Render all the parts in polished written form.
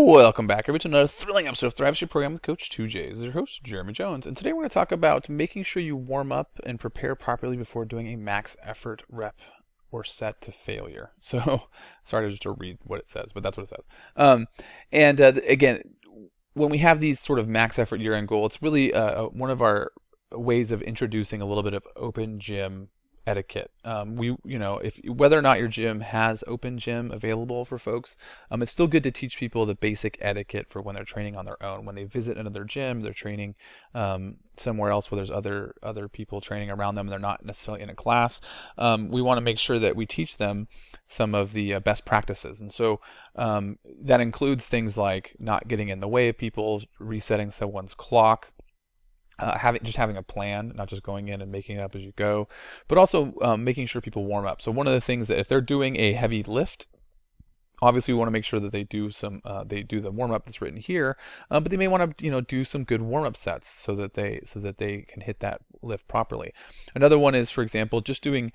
Welcome back, everybody, to another thrilling episode of Thrive Your Program with Coach 2J. This is your host, Jeremy Jones, and today we're going to talk about making sure you warm up and prepare properly before doing a max effort rep or set to failure. So, sorry just to read what it says, but that's what it says. Again, when we have these sort of max effort year-end goal, it's really one of our ways of introducing a little bit of open gym etiquette. If whether or not your gym has open gym available for folks, it's still good to teach people the basic etiquette for when they're training on their own. When they visit another gym, they're training somewhere else where there's other people training around them, and they're not necessarily in a class. We want to make sure that we teach them some of the best practices, and so that includes things like not getting in the way of people, resetting someone's clock. Having a plan, not just going in and making it up as you go, but also making sure people warm up. So one of the things that if they're doing a heavy lift, obviously we want to make sure that they do the warm up that's written here, but they may want to do some good warm up sets so that they can hit that lift properly. Another one is, for example, just doing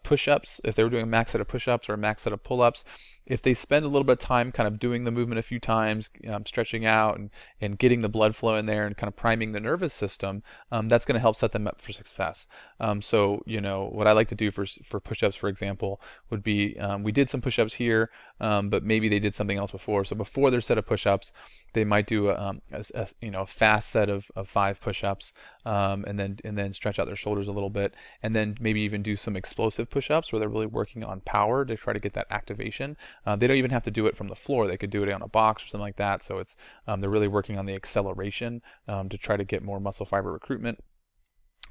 push-ups. If they were doing a max set of push-ups or a max set of pull-ups, if they spend a little bit of time kind of doing the movement a few times, stretching out and getting the blood flow in there and kind of priming the nervous system, that's going to help set them up for success. So what I like to do for push-ups, for example, would be we did some push-ups here, but maybe they did something else before. So before their set of push-ups, they might do a fast set of 5 push-ups, and then stretch out their shoulders a little bit, and then maybe even do some explosive push-ups where they're really working on power to try to get that activation. They don't even have to do it from the floor. They could do it on a box or something like that. So it's they're really working on the acceleration to try to get more muscle fiber recruitment.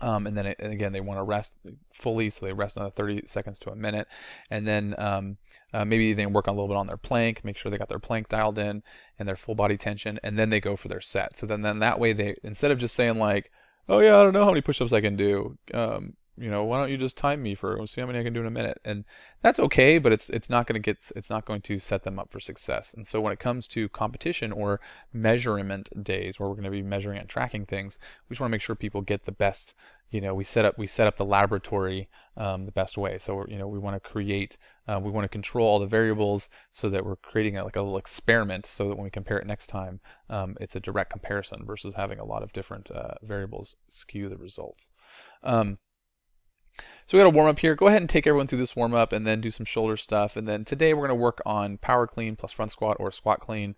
And again, they want to rest fully, so they rest another 30 seconds to a minute, and then maybe they work on a little bit on their plank, make sure they got their plank dialed in and their full body tension, and then they go for their set. So then that way, they, instead of just saying like, oh yeah, I don't know how many push-ups I can do, why don't you just time me we'll see how many I can do in a minute. And that's okay, but it's not going to set them up for success. And so when it comes to competition or measurement days where we're going to be measuring and tracking things, we just want to make sure people get the best. We set up the laboratory the best way. So we want to control all the variables so that we're creating like a little experiment, so that when we compare it next time, it's a direct comparison versus having a lot of different variables skew the results. So we got a warm up here. Go ahead and take everyone through this warm up and then do some shoulder stuff. And then today we're going to work on power clean plus front squat or squat clean.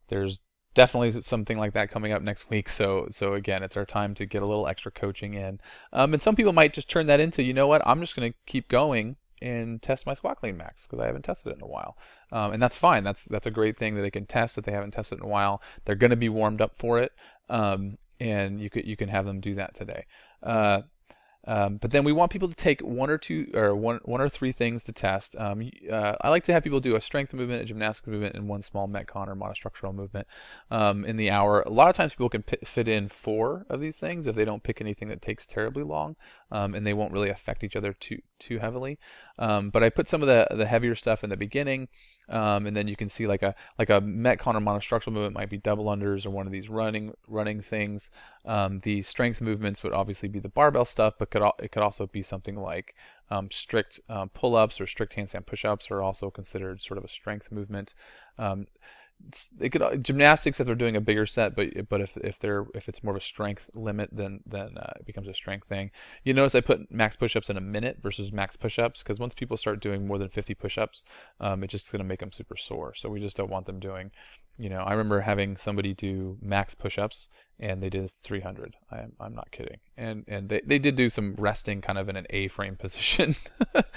There's definitely something like that coming up next week. So again, it's our time to get a little extra coaching in. And some people might just turn that into, you know what, I'm just going to keep going and test my squat clean max because I haven't tested it in a while. And that's fine. That's a great thing that they can test that they haven't tested in a while. They're going to be warmed up for it. And you can have them do that today. But then we want people to take one or three things to test. I like to have people do a strength movement, a gymnastics movement, and one small metcon or monostructural movement in the hour. A lot of times people can fit in 4 of these things if they don't pick anything that takes terribly long, and they won't really affect each other too heavily. But I put some of the heavier stuff in the beginning, and then you can see like a metcon or monostructural movement might be double unders or one of these running things. The strength movements would obviously be the barbell stuff, but it could also be something like strict pull-ups or strict handstand push-ups are also considered sort of a strength movement. Gymnastics if they're doing a bigger set, but if it's more of a strength limit, then it becomes a strength thing. You notice I put max push-ups in a minute versus max push-ups because once people start doing more than 50 push-ups, it's just going to make them super sore. So we just don't want them doing. I remember having somebody do max push-ups and they did 300. I'm not kidding. And they did do some resting kind of in an A-frame position. But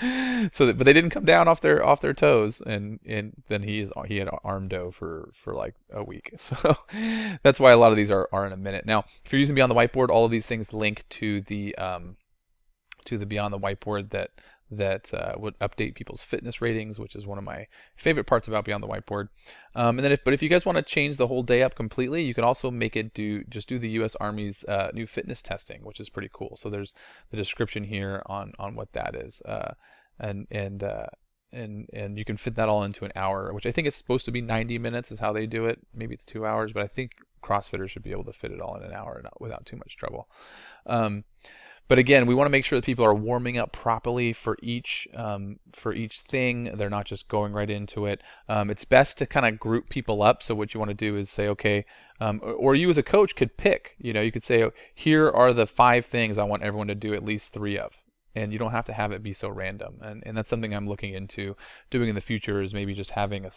they didn't come down off their toes, and then he had arm dough for like a week. So that's why a lot of these are in a minute. Now, if you're using Beyond the Whiteboard, all of these things link to the Beyond the Whiteboard that would update people's fitness ratings, which is one of my favorite parts about Beyond the Whiteboard. And then if you guys want to change the whole day up completely, you can also make it do the U.S. Army's new fitness testing, which is pretty cool. So there's the description here on what that is, and you can fit that all into an hour, which I think it's supposed to be 90 minutes is how they do it. Maybe it's 2 hours, but I think CrossFitters should be able to fit it all in an hour without too much trouble. But again, we want to make sure that people are warming up properly for each thing. They're not just going right into it. It's best to kind of group people up. So what you want to do is say, okay, or you as a coach could pick. You could say, here are the 5 things I want everyone to do at least 3 of. And you don't have to have it be so random. And that's something I'm looking into doing in the future, is maybe just having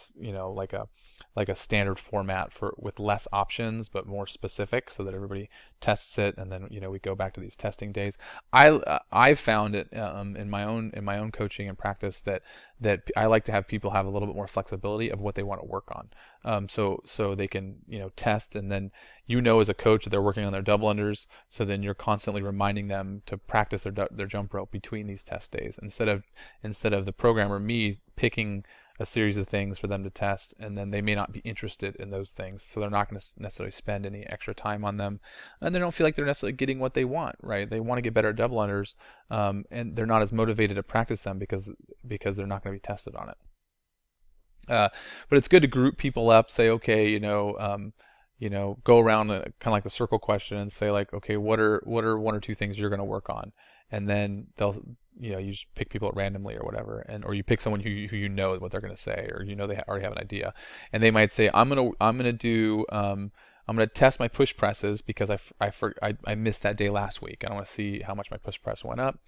like a standard format with less options but more specific, so that everybody tests it, and then we go back to these testing days. I've found it in my own coaching and practice that I like to have people have a little bit more flexibility of what they want to work on, so they can test, and then as a coach that they're working on their double unders, so then you're constantly reminding them to practice their jump rope between these test days, instead of the programmer, me, picking a series of things for them to test, and then they may not be interested in those things, so they're not going to necessarily spend any extra time on them, and they don't feel like they're necessarily getting what they want, right? They want to get better at double unders, and they're not as motivated to practice them because they're not going to be tested on it. But it's good to group people up, say, okay, go around kind of like the circle question and say, like, okay, what are 1 or 2 things you're going to work on, and then they'll you just pick people randomly or whatever, or you pick someone who you know what they're going to say, or they already have an idea, and they might say, I'm gonna test my push presses because I missed that day last week. I want to see how much my push press went up.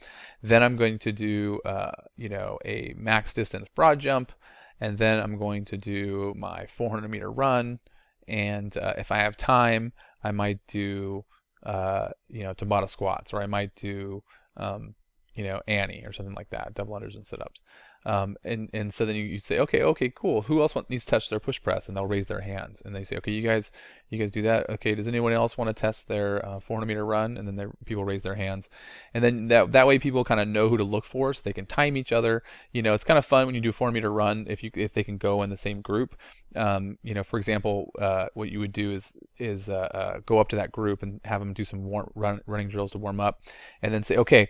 Then I'm going to do a max distance broad jump, and then I'm going to do my 400-meter run, and if I have time, I might do Tabata squats, or I might do Annie or something like that, double unders and sit-ups. And so then you say, okay, cool. Who else needs to touch their push press? And they'll raise their hands, and they say, okay, you guys do that. Okay, does anyone else want to test their 400-meter run? And then people raise their hands, and then that way people kind of know who to look for, so they can time each other. It's kind of fun when you do a 400-meter run if they can go in the same group. For example, what you would do is go up to that group and have them do some running drills to warm up, and then say, okay,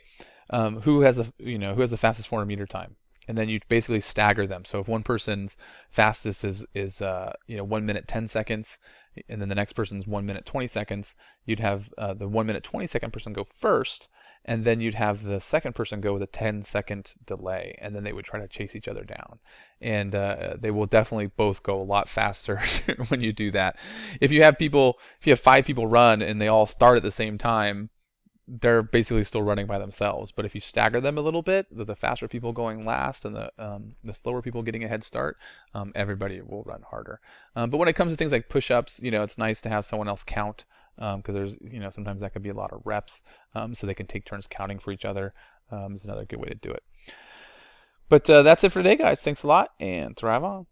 who has the fastest 400-meter time? And then you basically stagger them. So if one person's fastest is 1 minute 10 seconds, and then the next person's 1 minute 20 seconds, you'd have the 1 minute 20 second person go first, and then you'd have the second person go with a 10-second delay, and then they would try to chase each other down. And they will definitely both go a lot faster when you do that. If you have 5 people run and they all start at the same time, they're basically still running by themselves. But if you stagger them a little bit, the faster people going last and the slower people getting a head start, everybody will run harder. But when it comes to things like push-ups, it's nice to have someone else count, because there's sometimes that could be a lot of reps, so they can take turns counting for each other. Is another good way to do it. But that's it for today, guys. Thanks a lot, and thrive on.